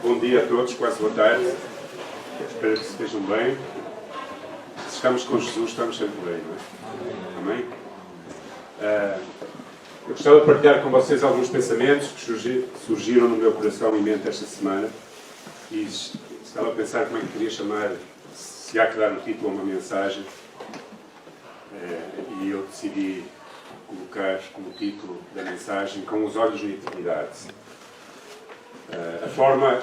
Bom dia a todos, quase boa tarde. Espero que estejam bem. Se estamos com Jesus, estamos sempre bem, não é? Amém? Eu gostava de partilhar com vocês alguns pensamentos que surgiram no meu coração e mente esta semana. E estava a pensar como é que queria chamar, se há que dar um título a uma mensagem. E eu decidi colocar como título da mensagem "Com os olhos na eternidade". A forma,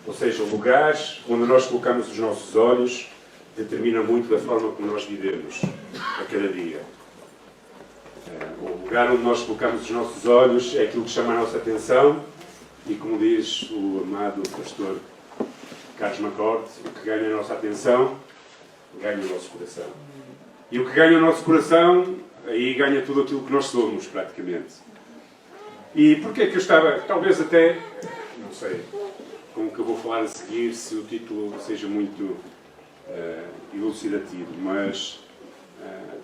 ou seja, o lugar onde nós colocamos os nossos olhos determina muito da forma como nós vivemos a cada dia. O lugar onde nós colocamos os nossos olhos é aquilo que chama a nossa atenção e, como diz o amado pastor Carlos MacCord, o que ganha a nossa atenção ganha o nosso coração. E o que ganha o nosso coração, aí ganha tudo aquilo que nós somos, praticamente. E porquê que eu estava, talvez até, não sei, com o que eu vou falar a seguir, se o título seja muito elucidativo, mas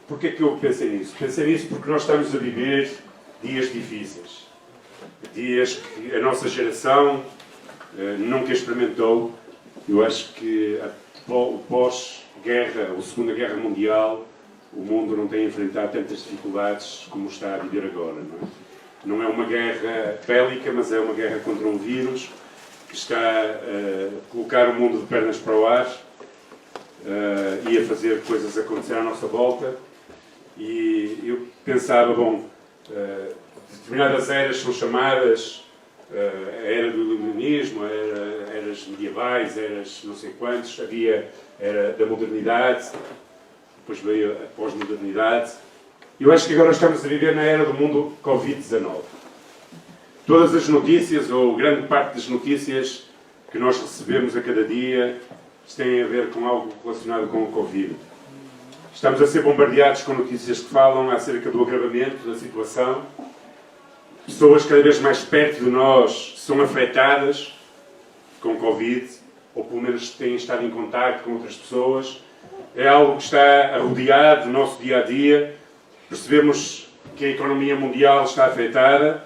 porquê que eu pensei nisso? Pensei nisso porque nós estamos a viver dias difíceis. Dias que a nossa geração nunca experimentou. Eu acho que o pós-guerra, ou Segunda Guerra Mundial, o mundo não tem enfrentado tantas dificuldades como está a viver agora, não é? Não é uma guerra bélica, mas é uma guerra contra um vírus que está a colocar o mundo de pernas para o ar e a fazer coisas acontecer à nossa volta. E eu pensava, determinadas eras são chamadas a era do iluminismo, eras medievais, eras não sei quantos, havia a era da modernidade, depois veio a pós-modernidade. Eu acho que agora estamos a viver na era do mundo Covid-19. Todas as notícias, ou grande parte das notícias que nós recebemos a cada dia, têm a ver com algo relacionado com o Covid. Estamos a ser bombardeados com notícias que falam acerca do agravamento da situação. Pessoas cada vez mais perto de nós são afetadas com Covid, ou pelo menos têm estado em contacto com outras pessoas. É algo que está a rodear o nosso dia-a-dia. Percebemos que a economia mundial está afetada.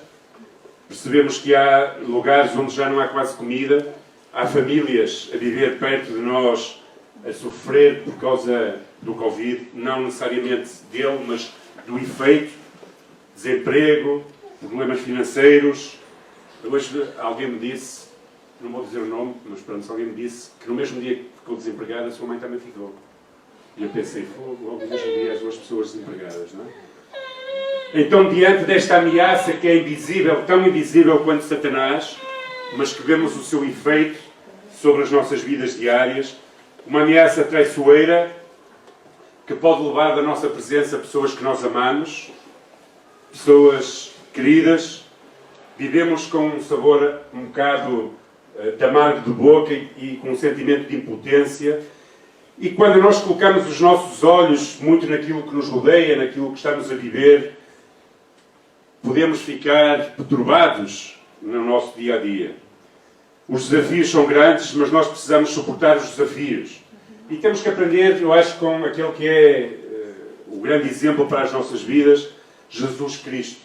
Percebemos que há lugares onde já não há quase comida. Há famílias a viver perto de nós, a sofrer por causa do Covid. Não necessariamente dele, mas do efeito. Desemprego, problemas financeiros. Hoje alguém me disse, não vou dizer o nome, mas pronto, alguém me disse que no mesmo dia que ficou desempregada, a sua mãe também ficou. E eu pensei, logo no mesmo dia as duas pessoas desempregadas, não é? Então, diante desta ameaça que é invisível, tão invisível quanto Satanás, mas que vemos o seu efeito sobre as nossas vidas diárias, uma ameaça traiçoeira que pode levar da nossa presença pessoas que nós amamos, pessoas queridas, vivemos com um sabor um bocado de amargo de boca e com um sentimento de impotência. E quando nós colocamos os nossos olhos muito naquilo que nos rodeia, naquilo que estamos a viver, podemos ficar perturbados no nosso dia-a-dia. Os desafios são grandes, mas nós precisamos suportar os desafios. E temos que aprender, eu acho, com aquele que é o grande exemplo para as nossas vidas, Jesus Cristo.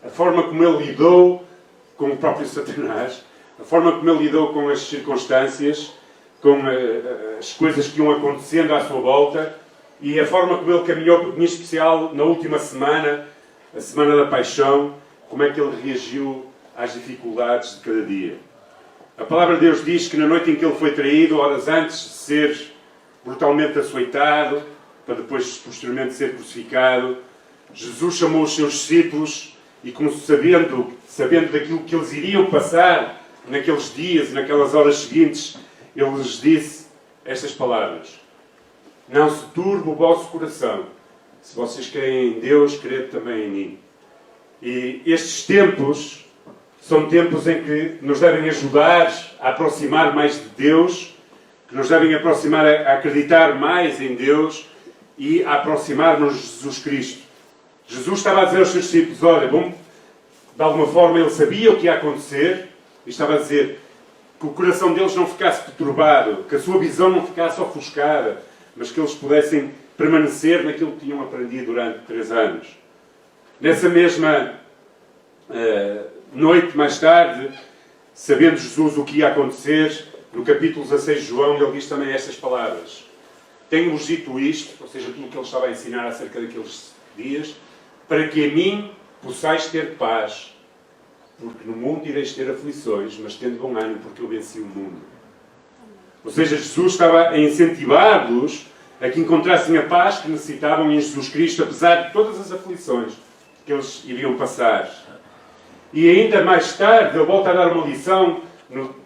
A forma como Ele lidou com o próprio Satanás, a forma como Ele lidou com as circunstâncias, com as coisas que iam acontecendo à sua volta, e a forma como Ele caminhou, em especial na última semana, a Semana da Paixão, como é que Ele reagiu às dificuldades de cada dia. A palavra de Deus diz que na noite em que Ele foi traído, horas antes de ser brutalmente açoitado, para depois, posteriormente, ser crucificado, Jesus chamou os seus discípulos e, como sabendo daquilo que eles iriam passar naqueles dias e naquelas horas seguintes, Ele lhes disse estas palavras: não se turbe o vosso coração. Se vocês creem em Deus, crede também em mim. E estes tempos são tempos em que nos devem ajudar a aproximar mais de Deus, que nos devem aproximar a acreditar mais em Deus e a aproximar-nos de Jesus Cristo. Jesus estava a dizer aos seus discípulos, olha, de alguma forma Ele sabia o que ia acontecer, e estava a dizer que o coração deles não ficasse perturbado, que a sua visão não ficasse ofuscada, mas que eles pudessem permanecer naquilo que tinham aprendido durante 3 anos. Nessa mesma noite, mais tarde, sabendo Jesus o que ia acontecer, no capítulo 16 de João, ele diz também estas palavras. Tenho-vos dito isto, ou seja, tudo o que ele estava a ensinar acerca daqueles dias, para que a mim possais ter paz, porque no mundo ireis ter aflições, mas tendo bom ânimo, porque eu venci o mundo. Ou seja, Jesus estava a incentivar-los a que encontrassem a paz que necessitavam em Jesus Cristo, apesar de todas as aflições que eles iriam passar. E ainda mais tarde, ele volta a dar uma lição,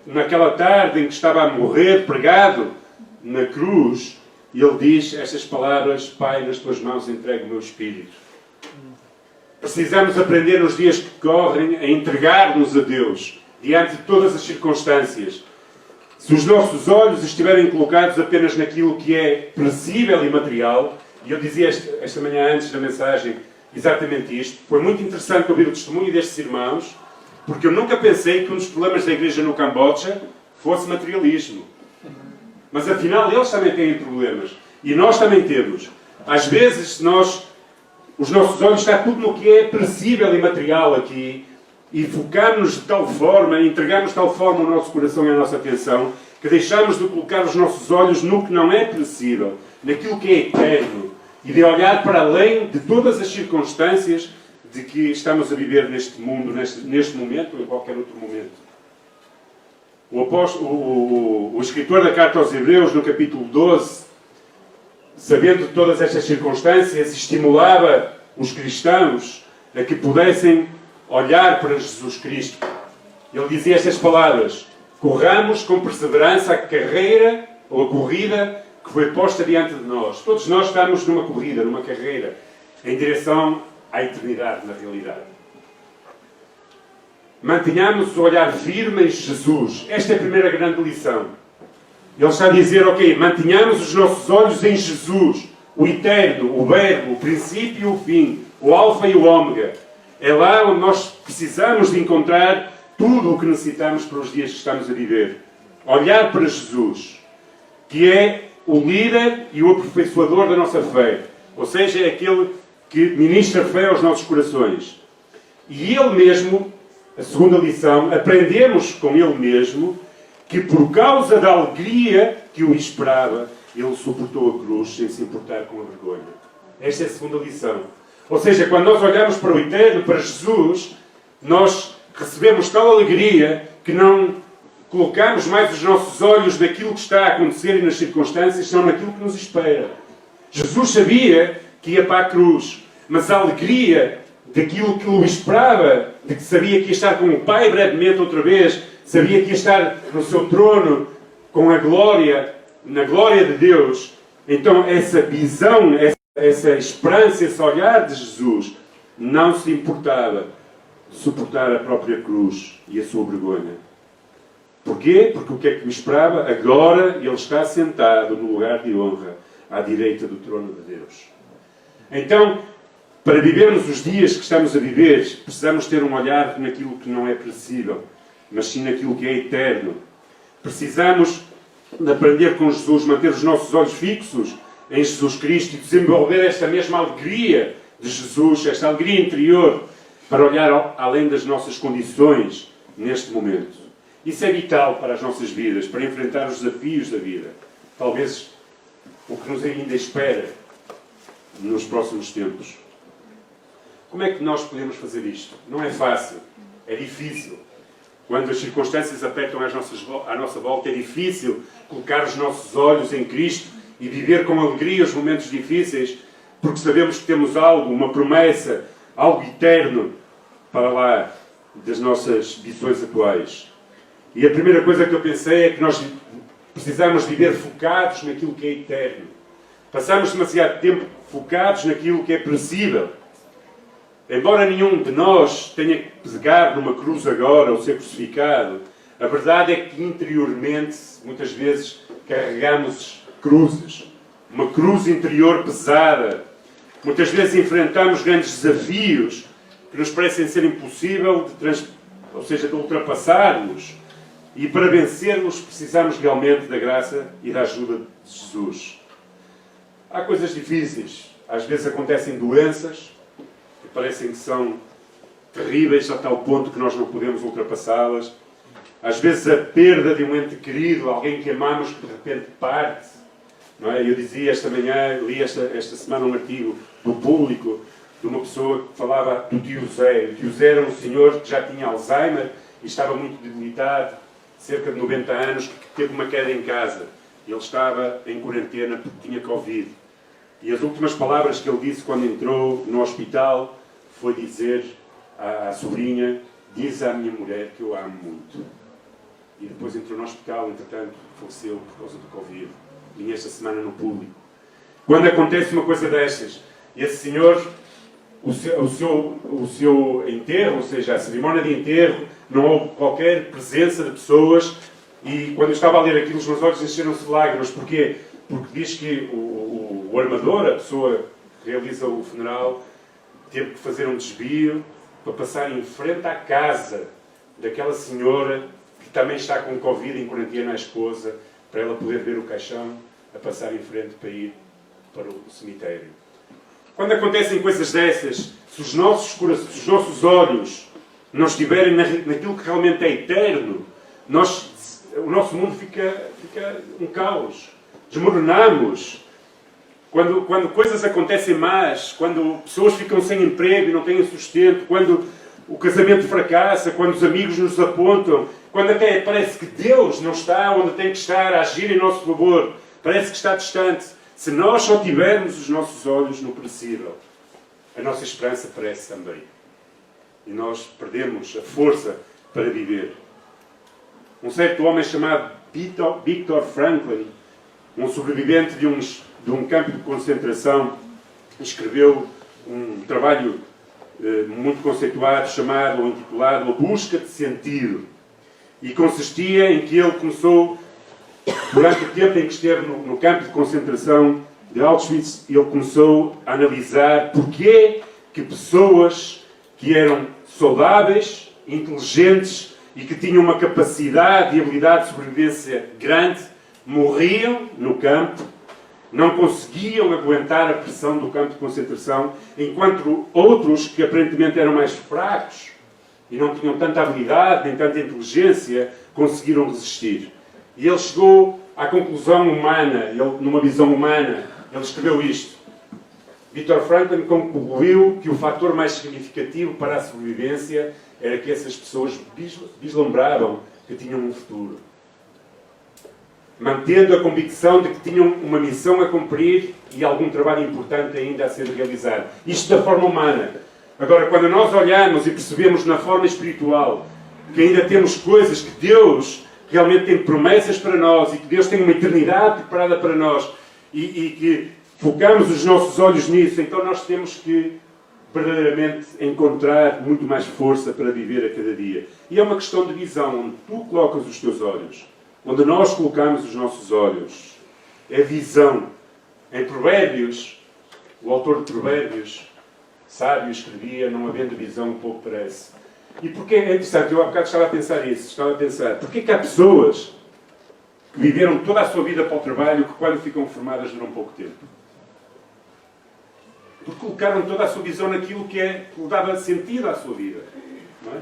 naquela tarde em que estava a morrer, pregado na cruz, e ele diz estas palavras: Pai, nas tuas mãos entrego o meu espírito. Precisamos aprender nos dias que correm a entregar-nos a Deus, diante de todas as circunstâncias. Se os nossos olhos estiverem colocados apenas naquilo que é perecível e material, e eu dizia esta manhã antes da mensagem exatamente isto, foi muito interessante ouvir o testemunho destes irmãos, porque eu nunca pensei que um dos problemas da igreja no Camboja fosse materialismo. Mas afinal eles também têm problemas. E nós também temos. Às vezes os nossos olhos estão tudo no que é perecível e material aqui, e focamos de tal forma, entregamos de tal forma o nosso coração e a nossa atenção, que deixamos de colocar os nossos olhos no que não é perecível, naquilo que é eterno, e de olhar para além de todas as circunstâncias de que estamos a viver neste mundo, neste momento ou em qualquer outro momento. O escritor da Carta aos Hebreus, no capítulo 12, sabendo de todas estas circunstâncias, estimulava os cristãos a que pudessem olhar para Jesus Cristo. Ele dizia estas palavras: corramos com perseverança a carreira, ou a corrida, que foi posta diante de nós. Todos nós estamos numa corrida, numa carreira, em direção à eternidade, na realidade. Mantenhamos o olhar firme em Jesus. Esta é a primeira grande lição. Ele está a dizer, ok, mantenhamos os nossos olhos em Jesus, o eterno, o verbo, o princípio e o fim, o alfa e o ômega. É lá onde nós precisamos de encontrar tudo o que necessitamos para os dias que estamos a viver. Olhar para Jesus, que é o líder e o aperfeiçoador da nossa fé. Ou seja, é aquele que ministra fé aos nossos corações. E Ele mesmo, a segunda lição, aprendemos com Ele mesmo que por causa da alegria que o esperava, Ele suportou a cruz sem se importar com a vergonha. Esta é a segunda lição. Ou seja, quando nós olhamos para o eterno, para Jesus, nós recebemos tal alegria que não colocamos mais os nossos olhos naquilo que está a acontecer e nas circunstâncias, senão naquilo que nos espera. Jesus sabia que ia para a cruz, mas a alegria daquilo que o esperava, de que sabia que ia estar com o Pai brevemente outra vez, sabia que ia estar no seu trono com a glória, na glória de Deus. Então essa visão, essa esperança, esse olhar de Jesus não se importava de suportar a própria cruz e a sua vergonha. Porquê? Porque o que é que me esperava? Agora ele está sentado no lugar de honra, à direita do trono de Deus. Então, para vivermos os dias que estamos a viver, precisamos ter um olhar naquilo que não é perecível, mas sim naquilo que é eterno. Precisamos de aprender com Jesus, manter os nossos olhos fixos em Jesus Cristo e desenvolver esta mesma alegria de Jesus, esta alegria interior, para olhar além das nossas condições neste momento. Isso é vital para as nossas vidas, para enfrentar os desafios da vida. Talvez o que nos ainda espera nos próximos tempos. Como é que nós podemos fazer isto? Não é fácil, é difícil. Quando as circunstâncias apertam à nossa volta, é difícil colocar os nossos olhos em Cristo e viver com alegria os momentos difíceis, porque sabemos que temos algo, uma promessa, algo eterno para lá das nossas visões atuais. E a primeira coisa que eu pensei é que nós precisamos viver focados naquilo que é eterno. Passamos demasiado tempo focados naquilo que é perecível. Embora nenhum de nós tenha que pegar numa cruz agora ou ser crucificado, a verdade é que interiormente, muitas vezes, carregamos cruzes. Uma cruz interior pesada. Muitas vezes enfrentamos grandes desafios que nos parecem ser impossível de ultrapassarmos. E para vencermos precisamos realmente da graça e da ajuda de Jesus. Há coisas difíceis. Às vezes acontecem doenças que parecem que são terríveis a tal ponto que nós não podemos ultrapassá-las. às vezes a perda de um ente querido, alguém que amamos que de repente parte. Não é? Eu dizia esta manhã, li esta semana um artigo do Público, de uma pessoa que falava do tio Zé. O tio Zé era um senhor que já tinha Alzheimer e estava muito debilitado, cerca de 90 anos, que teve uma queda em casa. Ele estava em quarentena porque tinha Covid. E as últimas palavras que ele disse quando entrou no hospital foi dizer à sobrinha: diz à minha mulher que eu a amo muito. E depois entrou no hospital, entretanto, faleceu por causa do Covid. Vinha esta semana no Público. Quando acontece uma coisa destas, esse senhor, o seu enterro, ou seja, a cerimónia de enterro, não houve qualquer presença de pessoas, e quando eu estava a ler aquilo, os meus olhos encheram-se de lágrimas. Porquê? Porque diz que o armador, a pessoa que realiza o funeral, teve que fazer um desvio para passar em frente à casa daquela senhora que também está com Covid, em quarentena, a esposa, para ela poder ver o caixão, a passar em frente para ir para o cemitério. Quando acontecem coisas dessas, se os nossos olhos não estiverem naquilo que realmente é eterno, o nosso mundo fica um caos. Desmoronamos. Quando coisas acontecem más, quando pessoas ficam sem emprego e não têm sustento, quando o casamento fracassa, quando os amigos nos apontam, quando até parece que Deus não está onde tem que estar a agir em nosso favor, parece que está distante. Se nós só tivermos os nossos olhos no perecível, a nossa esperança perece também. E nós perdemos a força para viver. Um certo homem chamado Viktor Frankl, um sobrevivente de um campo de concentração, escreveu um trabalho muito conceituado, chamado ou intitulado A Busca de Sentido. E consistia em que ele começou, durante o tempo em que esteve no campo de concentração de Auschwitz, ele começou a analisar porquê que pessoas que eram saudáveis, inteligentes e que tinham uma capacidade e habilidade de sobrevivência grande, morriam no campo, não conseguiam aguentar a pressão do campo de concentração, enquanto outros, que aparentemente eram mais fracos e não tinham tanta habilidade nem tanta inteligência, conseguiram resistir. E ele chegou à conclusão humana, numa visão humana, ele escreveu isto. Viktor Frankl concluiu que o fator mais significativo para a sobrevivência era que essas pessoas vislumbravam que tinham um futuro, mantendo a convicção de que tinham uma missão a cumprir e algum trabalho importante ainda a ser realizado. Isto da forma humana. Agora, quando nós olhamos e percebemos na forma espiritual que ainda temos coisas que Deus realmente tem promessas para nós e que Deus tem uma eternidade preparada para nós e que focamos os nossos olhos nisso, então nós temos que verdadeiramente encontrar muito mais força para viver a cada dia. E é uma questão de visão, onde tu colocas os teus olhos, onde nós colocamos os nossos olhos. É visão. Em Provérbios, o autor de Provérbios, sábio, escrevia: não havendo visão, um pouco parece. E porquê é interessante? Eu há bocado estava a pensar isso. Porquê que há pessoas que viveram toda a sua vida para o trabalho que quando ficam formadas duram pouco tempo? Porque colocaram toda a sua visão naquilo que dava sentido à sua vida. Não é?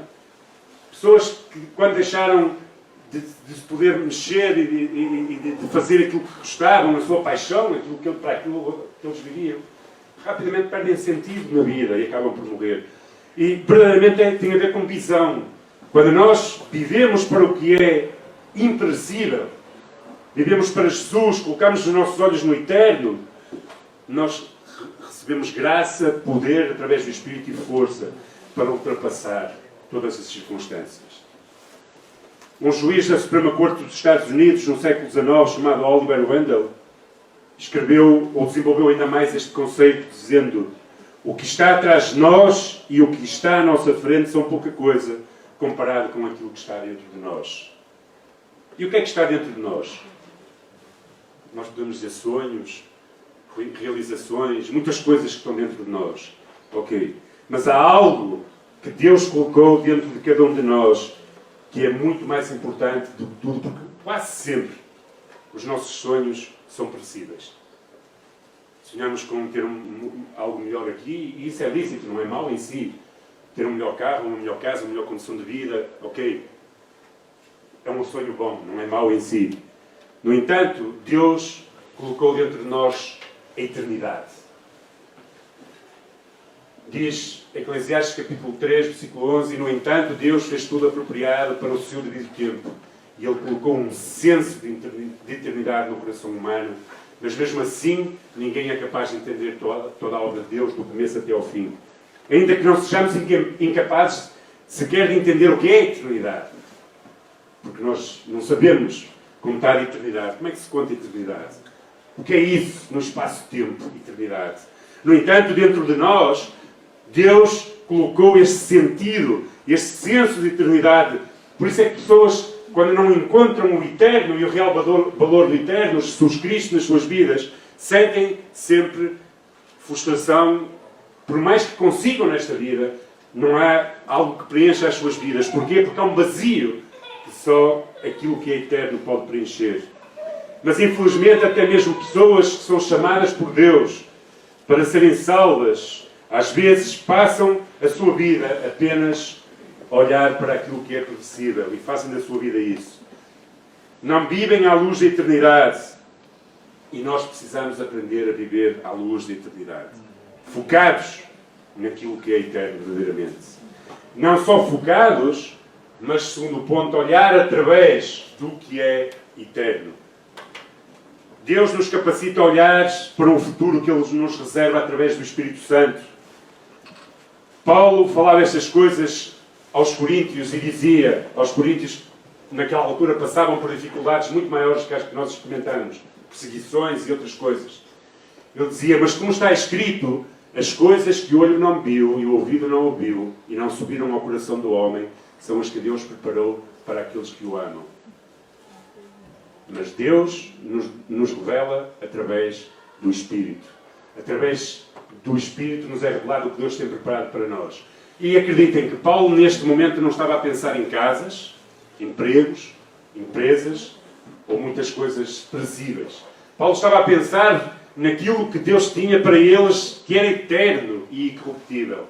Pessoas que quando deixaram de se poder mexer e de fazer aquilo que gostavam, a sua paixão, para aquilo que eles viviam, rapidamente perdem sentido na vida e acabam por morrer. E verdadeiramente tem a ver com visão. Quando nós vivemos para o que é imperecível, vivemos para Jesus, colocamos os nossos olhos no eterno, nós recebemos graça, poder, através do Espírito e força, para ultrapassar todas as circunstâncias. Um juiz da Suprema Corte dos Estados Unidos, no século XIX, chamado Oliver Wendell, escreveu ou desenvolveu ainda mais este conceito, dizendo: o que está atrás de nós e o que está à nossa frente são pouca coisa comparado com aquilo que está dentro de nós. E o que é que está dentro de nós? Nós podemos dizer sonhos, realizações, muitas coisas que estão dentro de nós. Ok. Mas há algo que Deus colocou dentro de cada um de nós que é muito mais importante do que tudo, porque quase sempre os nossos sonhos são perecíveis. Sonhamos com ter algo melhor aqui, e isso é lícito, não é mau em si. Ter um melhor carro, uma melhor casa, uma melhor condição de vida, ok. é um sonho bom, não é mau em si. No entanto, Deus colocou dentro de nós a eternidade. Diz Eclesiastes capítulo 3, versículo 11, e no entanto Deus fez tudo apropriado para o seu devido tempo. E Ele colocou um senso de eternidade no coração humano, mas mesmo assim ninguém é capaz de entender toda a obra de Deus, do começo até ao fim. Ainda que não sejamos incapazes sequer de entender o que é a eternidade. Porque nós não sabemos contar a eternidade. Como é que se conta a eternidade? O que é isso no espaço-tempo, eternidade? No entanto, dentro de nós, Deus colocou este sentido, este senso de eternidade. Por isso é que pessoas, quando não encontram o eterno e o real valor do eterno, Jesus Cristo nas suas vidas, sentem sempre frustração. Por mais que consigam nesta vida, não há algo que preencha as suas vidas. Porquê? Porque há um vazio que só aquilo que é eterno pode preencher. Mas infelizmente até mesmo pessoas que são chamadas por Deus para serem salvas, às vezes passam a sua vida apenas a olhar para aquilo que é perecível e fazem da sua vida isso. Não vivem à luz da eternidade. E nós precisamos aprender a viver à luz da eternidade. Focados naquilo que é eterno verdadeiramente. Não só focados, mas segundo ponto, olhar através do que é eterno. Deus nos capacita a olhar para um futuro que Ele nos reserva através do Espírito Santo. Paulo falava estas coisas aos coríntios e dizia aos coríntios que naquela altura passavam por dificuldades muito maiores que as que nós experimentamos, perseguições e outras coisas. Ele dizia, mas como está escrito, as coisas que o olho não viu e o ouvido não ouviu e não subiram ao coração do homem são as que Deus preparou para aqueles que o amam. Mas Deus nos revela através do Espírito. Através do Espírito nos é revelado o que Deus tem preparado para nós. E acreditem que Paulo neste momento não estava a pensar em casas, empregos, empresas ou muitas coisas perecíveis. Paulo estava a pensar naquilo que Deus tinha para eles, que era eterno e incorruptível.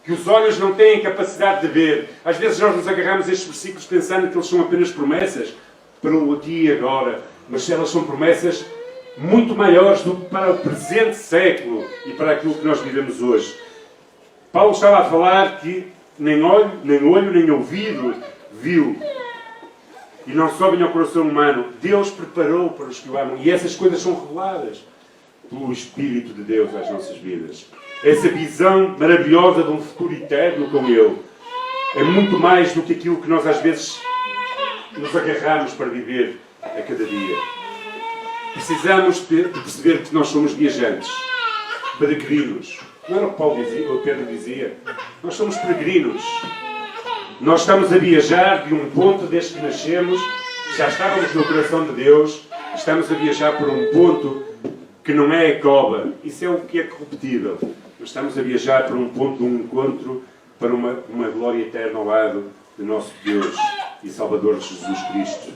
Que os olhos não têm capacidade de ver. Às vezes nós nos agarramos a estes versículos pensando que eles são apenas promessas para o aqui e agora. Mas elas são promessas muito maiores do que para o presente século e para aquilo que nós vivemos hoje. Paulo estava a falar que nem olho, nem ouvido viu. E não sobem ao coração humano. Deus preparou para os que o amam. E essas coisas são reveladas pelo Espírito de Deus às nossas vidas. Essa visão maravilhosa de um futuro eterno com Ele é muito mais do que aquilo que nós às vezes nos agarramos para viver a cada dia. Precisamos de perceber que nós somos viajantes, peregrinos. Não era o que Paulo dizia, o Pedro dizia? Nós somos peregrinos. Nós estamos a viajar de um ponto desde que nascemos, já estávamos no coração de Deus, estamos a viajar por um ponto que não é a cova. Isso é o que é corruptível. Nós estamos a viajar por um ponto de um encontro para uma glória eterna ao lado de nosso Deus e Salvador Jesus Cristo.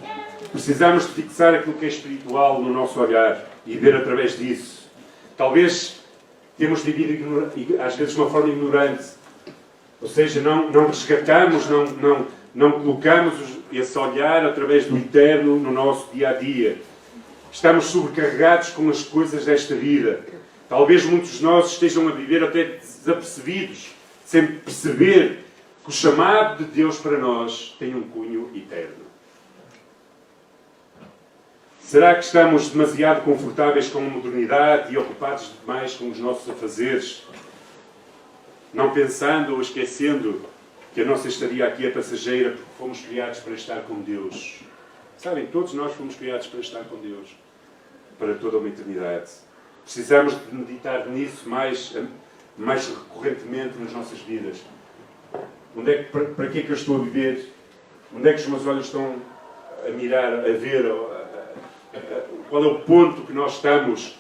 Precisamos de fixar aquilo que é espiritual no nosso olhar e ver através disso. Talvez temos vivido às vezes de uma forma ignorante. Ou seja, não resgatamos, não colocamos esse olhar através do eterno no nosso dia-a-dia. Estamos sobrecarregados com as coisas desta vida. Talvez muitos de nós estejam a viver até desapercebidos, sem perceber que o chamado de Deus para nós tem um cunho eterno. Será que estamos demasiado confortáveis com a modernidade e ocupados demais com os nossos afazeres? Não pensando ou esquecendo que a nossa estadia aqui é passageira porque fomos criados para estar com Deus. Sabem, todos nós fomos criados para estar com Deus, para toda uma eternidade. Precisamos de meditar nisso mais recorrentemente nas nossas vidas. Para que é que eu estou a viver? Onde é que os meus olhos estão a mirar, a ver? Qual é o ponto que nós estamos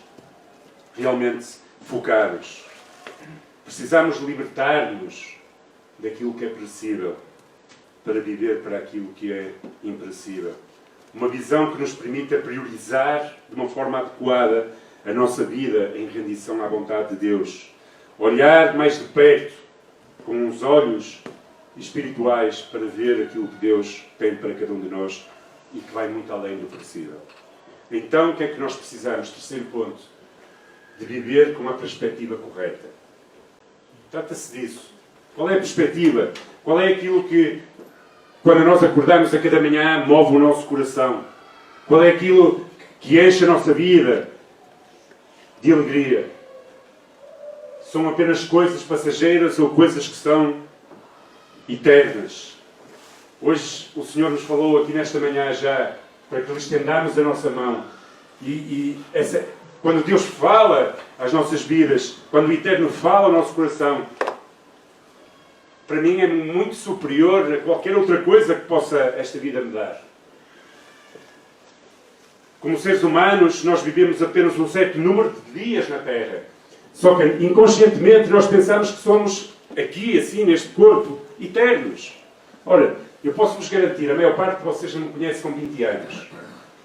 realmente focados? Precisamos libertar-nos daquilo que é perecível para viver para aquilo que é imperecível. Uma visão que nos permita priorizar de uma forma adequada a nossa vida em rendição à vontade de Deus. Olhar mais de perto, com os olhos espirituais para ver aquilo que Deus tem para cada um de nós e que vai muito além do possível. Então, o que é que nós precisamos? Terceiro ponto, de viver com a perspectiva correta. Trata-se disso. Qual é a perspectiva? Qual é aquilo que, quando nós acordamos a cada manhã, move o nosso coração? Qual é aquilo que enche a nossa vida de alegria? São apenas coisas passageiras ou coisas que são eternas? Hoje o Senhor nos falou aqui nesta manhã já, para que lhe estendamos a nossa mão. Quando Deus fala às nossas vidas, quando o Eterno fala ao nosso coração, para mim é muito superior a qualquer outra coisa que possa esta vida me dar. Como seres humanos, nós vivemos apenas um certo número de dias na Terra. Só que inconscientemente nós pensamos que somos aqui, assim, neste corpo, eternos. Ora, eu posso-vos garantir, a maior parte de vocês não me conhece com 20 anos.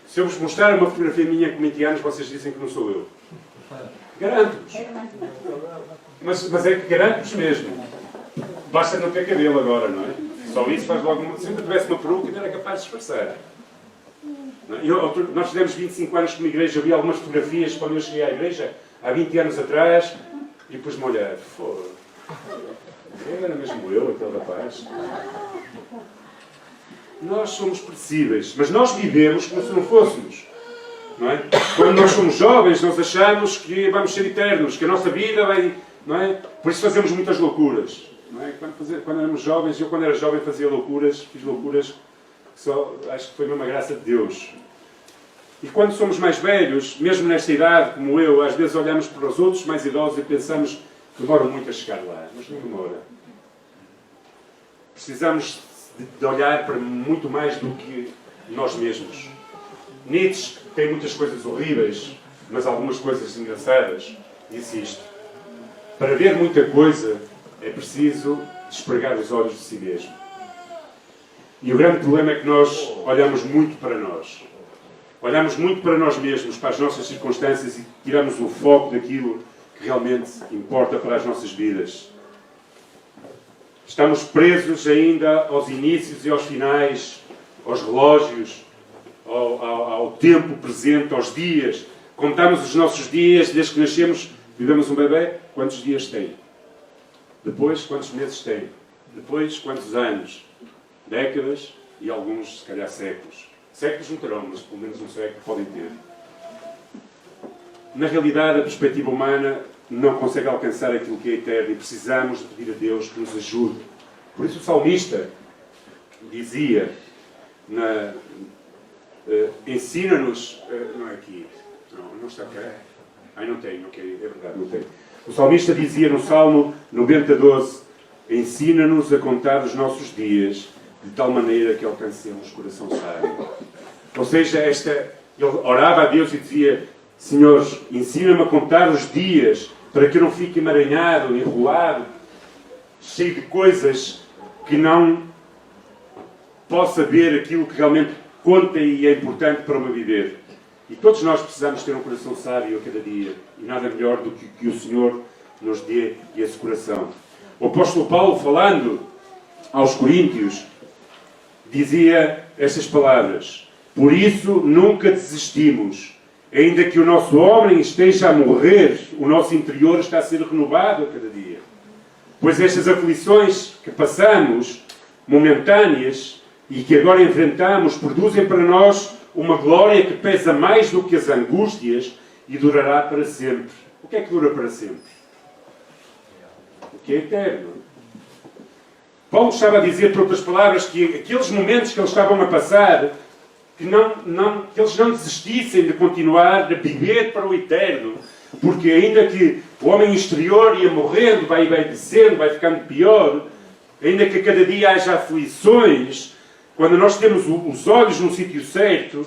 Se eu vos mostrar uma fotografia minha com 20 anos, vocês dizem que não sou eu. Garanto-vos. Mas é que garanto-vos mesmo. Basta não ter cabelo agora, não é? Só isso faz logo... Se eu tivesse uma peruca, ainda era capaz de disfarçar. Nós fizemos 25 anos como igreja, eu vi algumas fotografias quando eu cheguei à igreja, há 20 anos atrás, e depois-me olhar. Era mesmo eu, aquele rapaz. Nós somos perecíveis, mas nós vivemos como se não fôssemos. Não é? Quando nós somos jovens, nós achamos que vamos ser eternos, que a nossa vida vai... Não é? Por isso fazemos muitas loucuras. Não é? Quando éramos jovens, eu quando era jovem fazia loucuras, fiz loucuras, só acho que foi mesmo a graça de Deus. E quando somos mais velhos, mesmo nesta idade, como eu, às vezes olhamos para os outros mais idosos e pensamos que demoram muito a chegar lá. Mas não demora. Precisamos de olhar para muito mais do que nós mesmos. Nietzsche tem muitas coisas horríveis, mas algumas coisas engraçadas. Disse isto. Para ver muita coisa, é preciso despregar os olhos de si mesmo. E o grande problema é que nós olhamos muito para nós. Olhamos muito para nós mesmos, para as nossas circunstâncias e tiramos o foco daquilo que realmente importa para as nossas vidas. Estamos presos ainda aos inícios e aos finais, aos relógios, ao tempo presente, aos dias. Contamos os nossos dias, desde que nascemos, vivemos um bebê, quantos dias tem? Depois, quantos meses tem? Depois, quantos anos? Décadas e alguns, se calhar, séculos. Séculos não terão, mas pelo menos um século podem ter. Na realidade, a perspectiva humana não consegue alcançar aquilo que é eterno e precisamos de pedir a Deus que nos ajude. Por isso o salmista dizia, ensina-nos... não é aqui. Não está cá. Não tem, ok, é verdade, não tem. O salmista dizia no Salmo 90:12, ensina-nos a contar os nossos dias de tal maneira que alcancemos coração sábio. Ou seja, ele orava a Deus e dizia, Senhor, ensina-me a contar os dias para que eu não fique emaranhado, enrolado, cheio de coisas que não possa ver aquilo que realmente conta e é importante para o meu viver. E todos nós precisamos ter um coração sábio a cada dia. E nada melhor do que o Senhor nos dê esse coração. O apóstolo Paulo, falando aos Coríntios, dizia estas palavras: por isso nunca desistimos. Ainda que o nosso homem esteja a morrer, o nosso interior está a ser renovado a cada dia. Pois estas aflições que passamos, momentâneas, e que agora enfrentamos, produzem para nós uma glória que pesa mais do que as angústias e durará para sempre. O que é que dura para sempre? O que é eterno. Paulo estava a dizer, por outras palavras, que aqueles momentos que eles estavam a passar, que eles não desistissem de continuar a viver para o eterno, porque ainda que o homem exterior ia morrendo, vai descendo, vai ficando pior, ainda que a cada dia haja aflições, quando nós temos os olhos no sítio certo,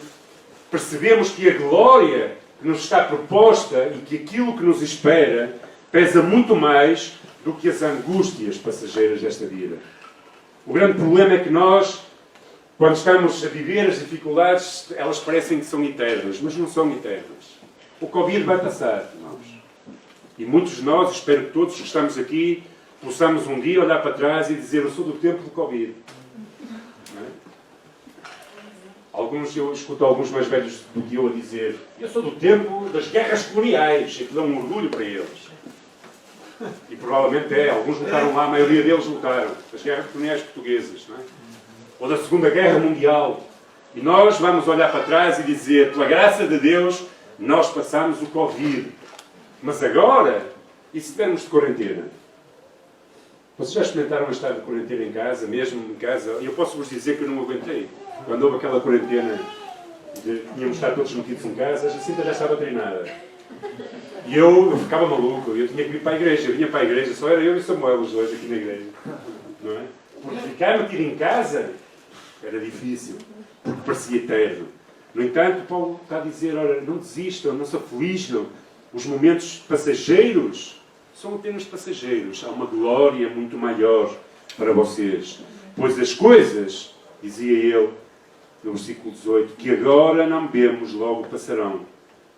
percebemos que a glória que nos está proposta e que aquilo que nos espera pesa muito mais do que as angústias passageiras desta vida. O grande problema é que nós, quando estamos a viver as dificuldades, elas parecem que são eternas, mas não são eternas. O Covid vai passar, irmãos. E muitos de nós, espero que todos que estamos aqui, possamos um dia olhar para trás e dizer: eu sou do tempo do Covid. Não é? Eu escuto alguns mais velhos do que eu a dizer: eu sou do tempo das guerras coloniais. Aquilo é um orgulho para eles. E provavelmente é. Alguns lutaram lá, a maioria deles lutaram. Das guerras coloniais portuguesas. Não é? Ou da Segunda Guerra Mundial. E nós vamos olhar para trás e dizer: pela graça de Deus, nós passamos o Covid. Mas agora, e se tivermos de quarentena? Vocês já experimentaram estar de quarentena em casa, mesmo em casa? E eu posso-vos dizer que eu não aguentei. Quando houve aquela quarentena, tínhamos de estar todos metidos em casa, a Jacinta já estava treinada. E eu ficava maluco, eu tinha que ir para a igreja. Eu vinha para a igreja, só era eu e Samuel os dois aqui na igreja. Não é? Porque ficar metido em casa era difícil, porque parecia eterno. No entanto, Paulo está a dizer: ora, não desistam, não se aflijam. Os momentos passageiros são apenas passageiros. Há uma glória muito maior para vocês. Pois as coisas, dizia ele, no versículo 18, que agora não vemos, logo passarão.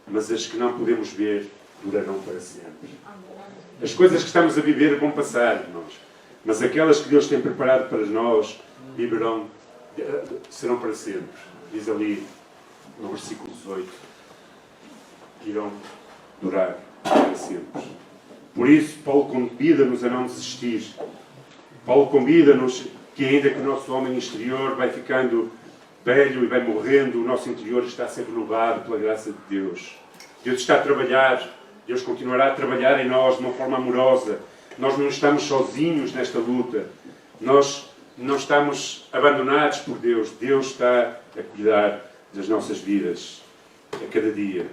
Mas as que não podemos ver, durarão para sempre. As coisas que estamos a viver vão passar, irmãos. Mas aquelas que Deus tem preparado para nós, viverão, serão para sempre. Diz ali no versículo 18, que irão durar para sempre. Por isso, Paulo convida-nos a não desistir. Paulo convida-nos que, ainda que o nosso homem exterior vai ficando velho e vai morrendo, o nosso interior está a ser renovado pela graça de Deus. Deus está a trabalhar, Deus continuará a trabalhar em nós de uma forma amorosa. Nós não estamos sozinhos nesta luta. Nós não estamos abandonados por Deus. Deus está a cuidar das nossas vidas a cada dia.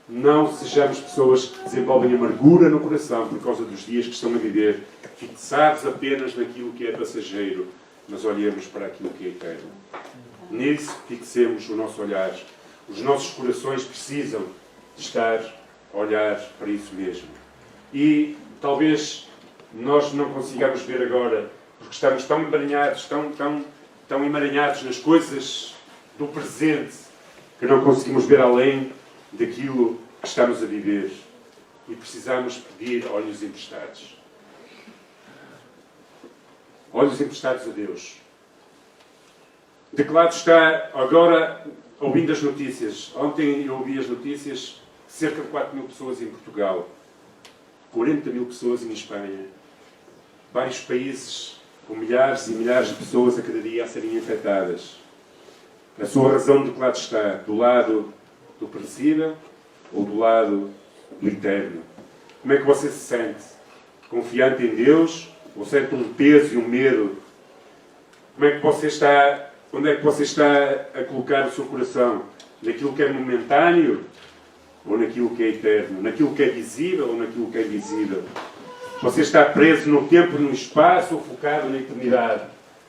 Não sejamos pessoas que desenvolvem amargura no coração por causa dos dias que estão a viver, fixados apenas naquilo que é passageiro, mas olhemos para aquilo que é eterno. Nisso fixemos o nosso olhar. Os nossos corações precisam de estar a olhar para isso mesmo. E talvez nós não consigamos ver agora, porque estamos tão emaranhados, tão emaranhados nas coisas do presente, que não conseguimos ver além daquilo que estamos a viver. E precisamos pedir olhos emprestados. Olhos emprestados a Deus. De que lado está agora, ouvindo as notícias? Ontem eu ouvi as notícias, cerca de 4.000 pessoas em Portugal, 40.000 pessoas em Espanha, vários países com milhares e milhares de pessoas a cada dia a serem infectadas. A sua razão de que lado está? Do lado do perecível ou do lado do eterno? Como é que você se sente? Confiante em Deus? Ou sente um peso e um medo? Como é que você está? Onde é que você está a colocar o seu coração? Naquilo que é momentâneo ou naquilo que é eterno? Naquilo que é visível ou naquilo que é invisível? Você está preso no tempo e no espaço ou focado na eternidade?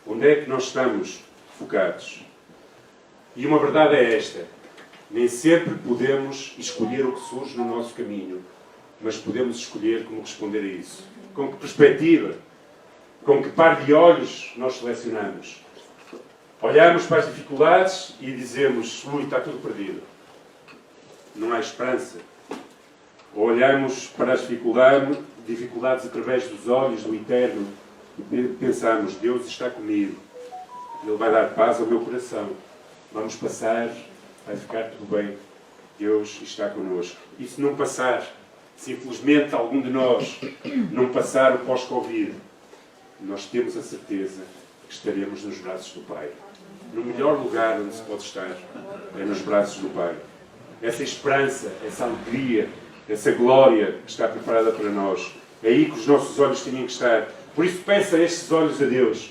Onde é que nós estamos focados? E uma verdade é esta: nem sempre podemos escolher o que surge no nosso caminho, mas podemos escolher como responder a isso. Com que perspectiva, com que par de olhos nós selecionamos. Olhamos para as dificuldades e dizemos: ui, está tudo perdido. Não há esperança. Ou olhamos para as dificuldades através dos olhos do eterno e pensamos: Deus está comigo. Ele vai dar paz ao meu coração. Vamos passar, vai ficar tudo bem. Deus está connosco. E se não passar, se infelizmente algum de nós não passar o pós-Covid, nós temos a certeza que estaremos nos braços do Pai. No melhor lugar onde se pode estar é nos braços do Pai. Essa esperança, essa alegria, essa glória que está preparada para nós. É aí que os nossos olhos tinham que estar. Por isso peça estes olhos a Deus.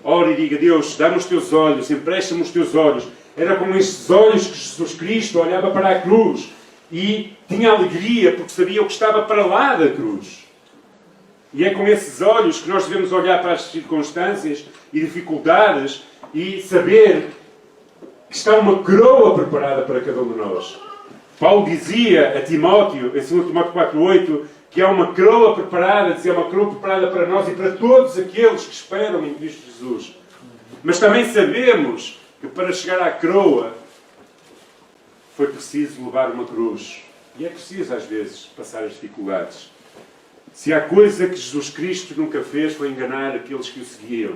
Ore e diga: Deus, dá-me os teus olhos, empresta-me os teus olhos. Era como estes olhos que Jesus Cristo olhava para a cruz e tinha alegria porque sabia o que estava para lá da cruz. E é com esses olhos que nós devemos olhar para as circunstâncias e dificuldades e saber que está uma coroa preparada para cada um de nós. Paulo dizia a Timóteo, em 2 Timóteo 4,8, que há uma coroa preparada, dizia, uma coroa preparada para nós e para todos aqueles que esperam em Cristo Jesus. Mas também sabemos que para chegar à coroa foi preciso levar uma cruz. E é preciso, às vezes, passar as dificuldades. Se há coisa que Jesus Cristo nunca fez foi enganar aqueles que o seguiam.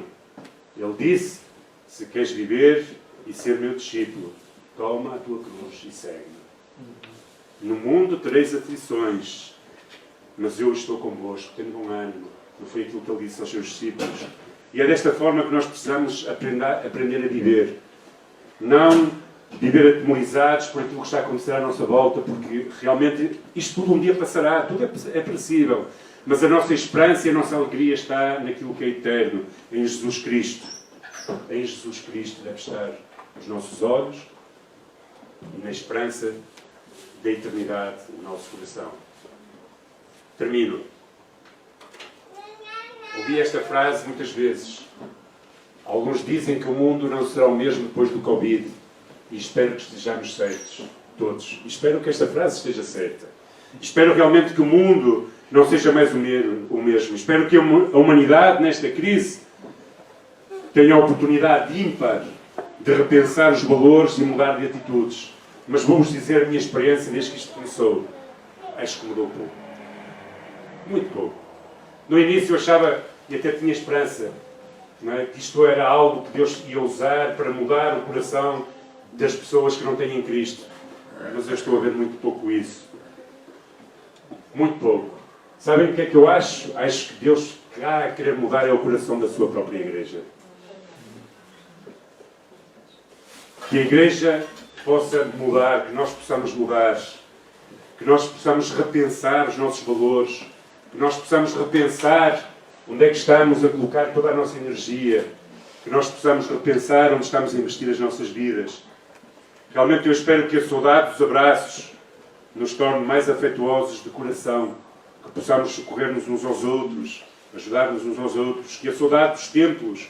Ele disse, se queres viver e ser meu discípulo, toma a tua cruz e segue-me. No mundo tereis aflições, mas eu estou convosco, tenho bom ânimo. Não foi aquilo que ele disse aos seus discípulos. E é desta forma que nós precisamos aprender a viver. Não viver atemorizados por aquilo que está a acontecer à nossa volta, porque realmente isto tudo um dia passará, tudo é perecível. Mas a nossa esperança e a nossa alegria está naquilo que é eterno, em Jesus Cristo. Em Jesus Cristo deve estar os nossos olhos e na esperança da eternidade no nosso coração. Termino. Ouvi esta frase muitas vezes. Alguns dizem que o mundo não será o mesmo depois do Covid. E espero que estejamos certos, todos. E espero que esta frase esteja certa. E espero realmente que o mundo não seja mais o mesmo. Espero que a humanidade, nesta crise, tenha a oportunidade ímpar de repensar os valores e mudar de atitudes. Mas vou-vos dizer a minha experiência desde que isto começou. Acho que mudou pouco. Muito pouco. No início eu achava, e até tinha esperança, não é? Que isto era algo que Deus ia usar para mudar o coração das pessoas que não têm Cristo. Mas eu estou a ver muito pouco isso. Muito pouco. Sabem o que é que eu acho? Acho que Deus a querer mudar é o coração da sua própria igreja. Que a igreja possa mudar, que nós possamos mudar, que nós possamos repensar os nossos valores, que nós possamos repensar onde é que estamos a colocar toda a nossa energia, que nós possamos repensar onde estamos a investir as nossas vidas. Realmente eu espero que a saudade dos abraços nos torne mais afetuosos de coração, que possamos socorrer-nos uns aos outros, ajudar-nos uns aos outros, que a saudade dos templos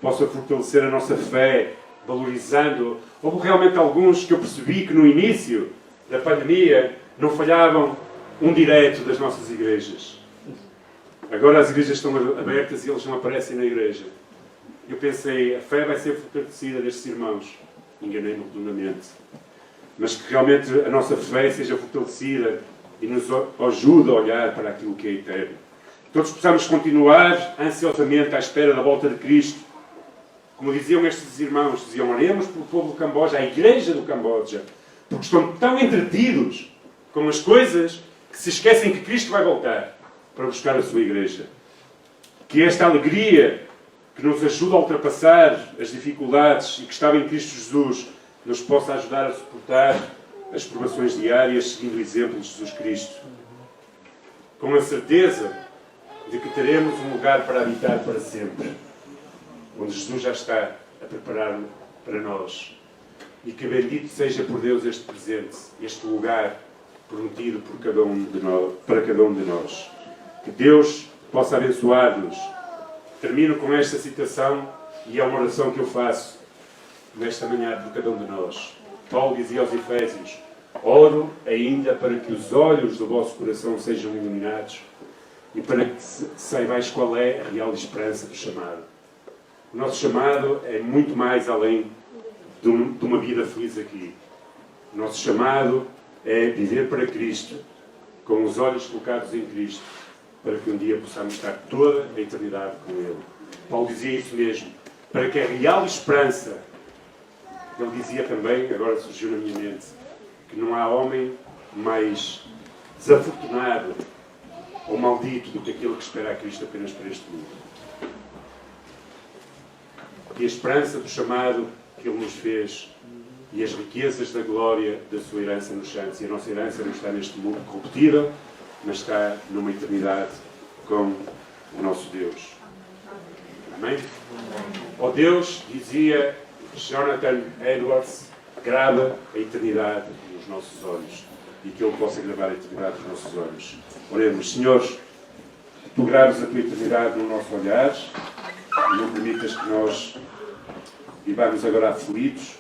possa fortalecer a nossa fé, valorizando. Houve realmente alguns que eu percebi que no início da pandemia não falhavam um direto das nossas igrejas. Agora as igrejas estão abertas e eles não aparecem na igreja. Eu pensei, a fé vai ser fortalecida destes irmãos. Enganei-me redondamente. Mas que realmente a nossa fé seja fortalecida e nos ajude a olhar para aquilo que é eterno. Todos possamos continuar ansiosamente à espera da volta de Cristo. Como diziam estes irmãos, diziam, oremos pelo povo do Camboja, a igreja do Camboja, porque estão tão entretidos com as coisas que se esquecem que Cristo vai voltar para buscar a sua igreja. Que esta alegria que nos ajuda a ultrapassar as dificuldades e que estava em Cristo Jesus nos possa ajudar a suportar as provações diárias seguindo o exemplo de Jesus Cristo. Com a certeza de que teremos um lugar para habitar para sempre, onde Jesus já está a preparar-no para nós. E que bendito seja por Deus este presente, este lugar prometido por cada um de nós, para cada um de nós. Que Deus possa abençoar-nos. Termino com esta citação e é uma oração que eu faço nesta manhã por cada um de nós. Paulo dizia aos Efésios, oro ainda para que os olhos do vosso coração sejam iluminados e para que saibais qual é a real esperança do chamado. O nosso chamado é muito mais além de uma vida feliz aqui. O nosso chamado é viver para Cristo, com os olhos colocados em Cristo, para que um dia possamos estar toda a eternidade com Ele. Paulo dizia isso mesmo, para que a real esperança, ele dizia também, agora surgiu na minha mente, que não há homem mais desafortunado ou maldito do que aquele que espera a Cristo apenas para este mundo. E a esperança do chamado que Ele nos fez e as riquezas da glória da sua herança nos santos. E a nossa herança não está neste mundo corruptível, mas está numa eternidade com o nosso Deus. Amém? Ó Deus, dizia Jonathan Edwards, grava a eternidade nos nossos olhos e que Ele possa gravar a eternidade nos nossos olhos. Oremos, Senhor, Tu graves a Tua eternidade no nosso olhar e não permitas que nós vivamos agora aflitos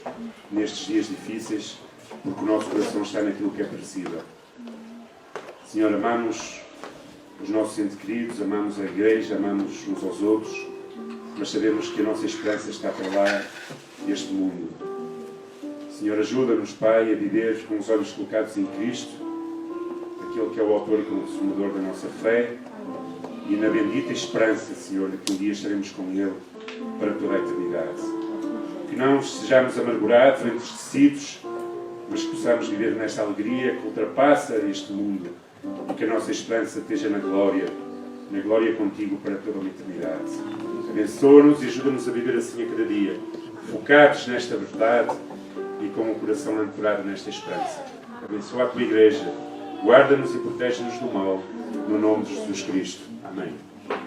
nestes dias difíceis, porque o nosso coração está naquilo que é perecível. Senhor, amamos os nossos entes queridos, amamos a igreja, amamos uns aos outros, mas sabemos que a nossa esperança está para lá deste mundo. Senhor, ajuda-nos, Pai, a viver com os olhos colocados em Cristo, aquele que é o autor e consumador da nossa fé e na bendita esperança, Senhor, de que um dia estaremos com Ele para toda a eternidade. Que não sejamos amargurados, entristecidos, mas que possamos viver nesta alegria que ultrapassa este mundo e que a nossa esperança esteja na glória contigo para toda uma eternidade. Abençoa-nos e ajuda-nos a viver assim a cada dia, focados nesta verdade e com o coração ancorado nesta esperança. Abençoa a tua Igreja, guarda-nos e protege-nos do mal, no nome de Jesus Cristo. Amém.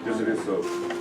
Deus abençoe.